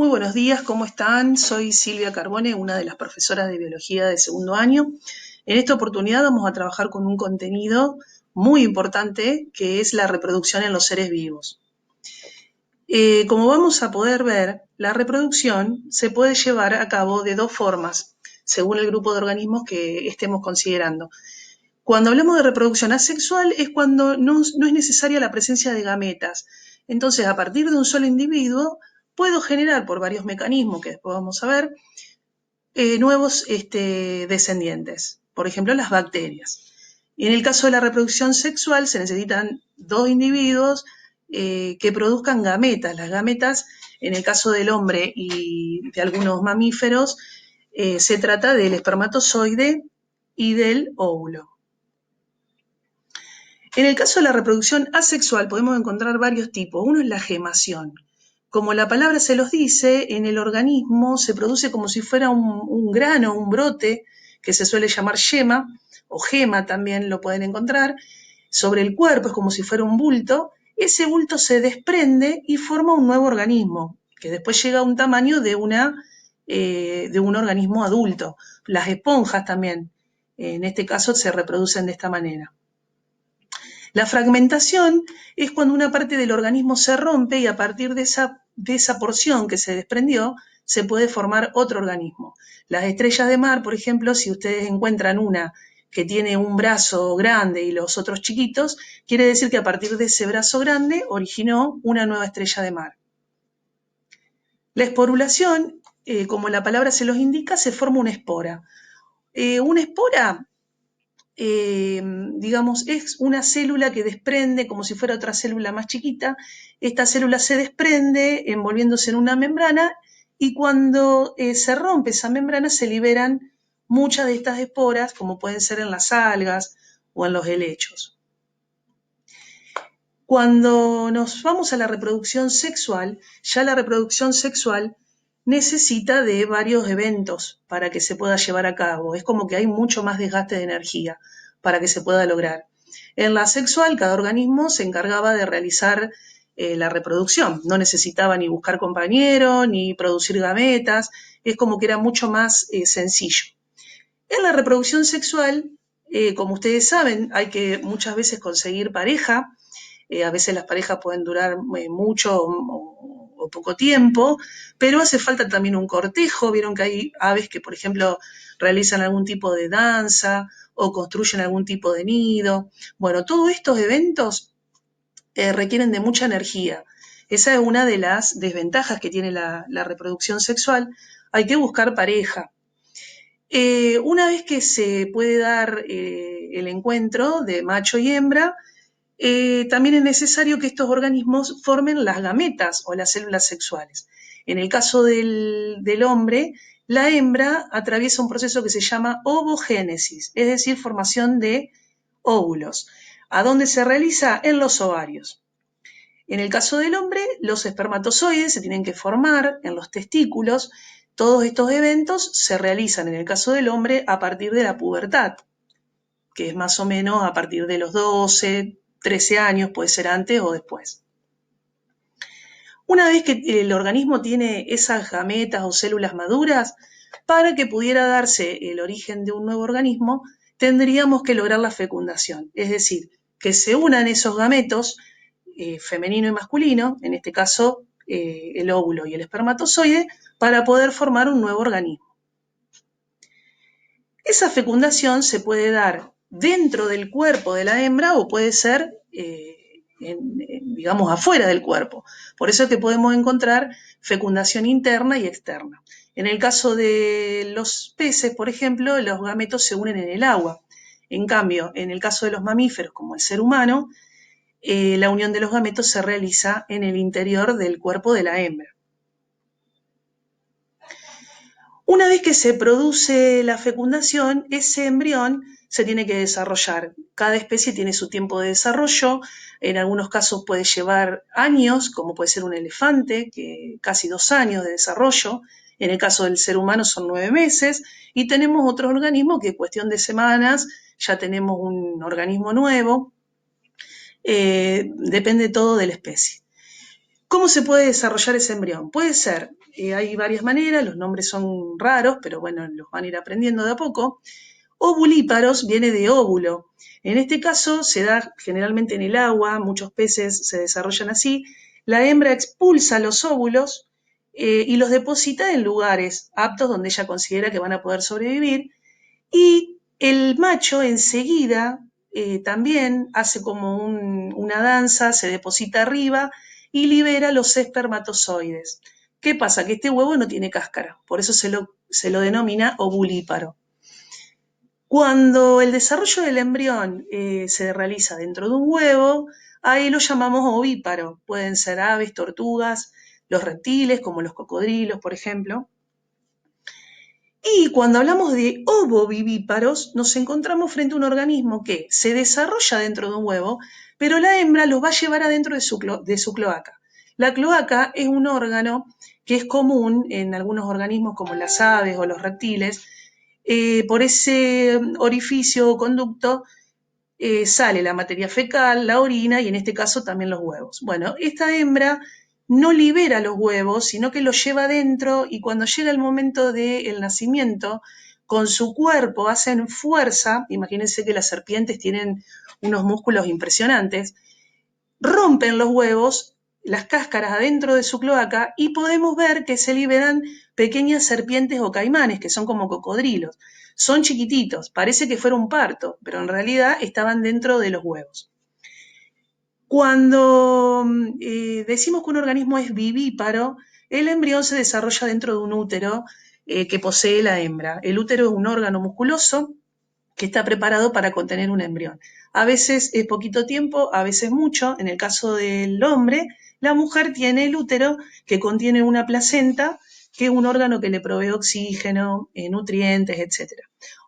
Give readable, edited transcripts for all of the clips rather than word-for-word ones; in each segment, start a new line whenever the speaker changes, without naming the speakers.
Muy buenos días, ¿cómo están? Soy Silvia Carbone, una de las profesoras de biología de segundo año. En esta oportunidad vamos a trabajar con un contenido muy importante que es la reproducción en los seres vivos. Como vamos a poder ver, la reproducción se puede llevar a cabo de dos formas, según el grupo de organismos que estemos considerando. Cuando hablamos de reproducción asexual es cuando no es necesaria la presencia de gametas. Entonces, a partir de un solo individuo, puedo generar por varios mecanismos que después vamos a ver, nuevos descendientes, por ejemplo las bacterias. Y en el caso de la reproducción sexual se necesitan dos individuos que produzcan gametas. Las gametas, en el caso del hombre y de algunos mamíferos, se trata del espermatozoide y del óvulo. En el caso de la reproducción asexual podemos encontrar varios tipos. Uno es la gemación. Como la palabra se los dice, en el organismo se produce como si fuera un grano, un brote, que se suele llamar yema, o gema también lo pueden encontrar, sobre el cuerpo, es como si fuera un bulto. Ese bulto se desprende y forma un nuevo organismo, que después llega a un tamaño de un organismo adulto. Las esponjas también, en este caso, se reproducen de esta manera. La fragmentación es cuando una parte del organismo se rompe y a partir de esa porción que se desprendió se puede formar otro organismo. Las estrellas de mar, por ejemplo, si ustedes encuentran una que tiene un brazo grande y los otros chiquitos, quiere decir que a partir de ese brazo grande originó una nueva estrella de mar. La esporulación, como la palabra se los indica, se forma una espora. Una espora digamos, es una célula que desprende como si fuera otra célula más chiquita. Esta célula se desprende envolviéndose en una membrana y cuando se rompe esa membrana se liberan muchas de estas esporas, como pueden ser en las algas o en los helechos. Cuando nos vamos a la reproducción sexual, ya la reproducción sexual necesita de varios eventos para que se pueda llevar a cabo. Es como que hay mucho más desgaste de energía para que se pueda lograr. En la sexual, cada organismo se encargaba de realizar la reproducción. No necesitaba ni buscar compañero, ni producir gametas. Es como que era mucho más sencillo. En la reproducción sexual, como ustedes saben, hay que muchas veces conseguir pareja. A veces las parejas pueden durar mucho o poco tiempo, pero hace falta también un cortejo. Vieron que hay aves que, por ejemplo, realizan algún tipo de danza o construyen algún tipo de nido. Bueno, todos estos eventos requieren de mucha energía. Esa es una de las desventajas que tiene la reproducción sexual. Hay que buscar pareja. Una vez que se puede dar el encuentro de macho y hembra, también es necesario que estos organismos formen las gametas o las células sexuales. En el caso del hombre, la hembra atraviesa un proceso que se llama ovogénesis, es decir, formación de óvulos. ¿A dónde se realiza? En los ovarios. En el caso del hombre, los espermatozoides se tienen que formar en los testículos. Todos estos eventos se realizan en el caso del hombre a partir de la pubertad, que es más o menos a partir de los 12, 13 años, puede ser antes o después. Una vez que el organismo tiene esas gametas o células maduras, para que pudiera darse el origen de un nuevo organismo, tendríamos que lograr la fecundación, es decir, que se unan esos gametos, femenino y masculino, en este caso el óvulo y el espermatozoide, para poder formar un nuevo organismo. Esa fecundación se puede dar dentro del cuerpo de la hembra o puede ser, digamos, afuera del cuerpo. Por eso es que podemos encontrar fecundación interna y externa. En el caso de los peces, por ejemplo, los gametos se unen en el agua. En cambio, en el caso de los mamíferos, como el ser humano, la unión de los gametos se realiza en el interior del cuerpo de la hembra. Una vez que se produce la fecundación, ese embrión se tiene que desarrollar. Cada especie tiene su tiempo de desarrollo. En algunos casos puede llevar años, como puede ser un elefante, que casi 2 años de desarrollo. En el caso del ser humano son 9 meses. Y tenemos otros organismos que en cuestión de semanas ya tenemos un organismo nuevo. Depende todo de la especie. ¿Cómo se puede desarrollar ese embrión? Puede ser hay varias maneras, los nombres son raros, pero bueno, los van a ir aprendiendo de a poco. Ovulíparos viene de óvulo. En este caso se da generalmente en el agua, muchos peces se desarrollan así. La hembra expulsa los óvulos y los deposita en lugares aptos donde ella considera que van a poder sobrevivir. Y el macho enseguida también hace como una danza, se deposita arriba y libera los espermatozoides. ¿Qué pasa? Que este huevo no tiene cáscara, por eso se lo denomina ovulíparo. Cuando el desarrollo del embrión se realiza dentro de un huevo, ahí lo llamamos ovíparo. Pueden ser aves, tortugas, los reptiles, como los cocodrilos, por ejemplo. Y cuando hablamos de ovovivíparos, nos encontramos frente a un organismo que se desarrolla dentro de un huevo, pero la hembra los va a llevar adentro de su cloaca. La cloaca es un órgano que es común en algunos organismos como las aves o los reptiles. Por ese orificio o conducto sale la materia fecal, la orina y en este caso también los huevos. Bueno, esta hembra no libera los huevos, sino que los lleva adentro y cuando llega el momento del nacimiento, con su cuerpo hacen fuerza, imagínense que las serpientes tienen unos músculos impresionantes, rompen los huevos, las cáscaras adentro de su cloaca y podemos ver que se liberan pequeñas serpientes o caimanes, que son como cocodrilos. Son chiquititos, parece que fuera un parto, pero en realidad estaban dentro de los huevos. Cuando decimos que un organismo es vivíparo, el embrión se desarrolla dentro de un útero que posee la hembra. El útero es un órgano musculoso que está preparado para contener un embrión. A veces es poquito tiempo, a veces mucho. En el caso del hombre, la mujer tiene el útero que contiene una placenta, que es un órgano que le provee oxígeno, nutrientes, etc.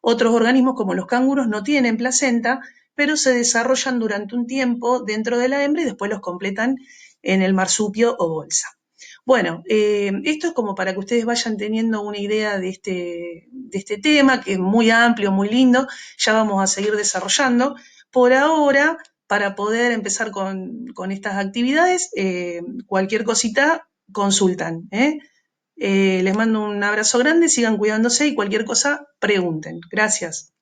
Otros organismos como los canguros no tienen placenta, pero se desarrollan durante un tiempo dentro de la hembra y después los completan en el marsupio o bolsa. Bueno, esto es como para que ustedes vayan teniendo una idea de este tema, que es muy amplio, muy lindo, ya vamos a seguir desarrollando. Por ahora, para poder empezar con estas actividades, cualquier cosita consultan. Les mando un abrazo grande, sigan cuidándose y cualquier cosa pregunten. Gracias.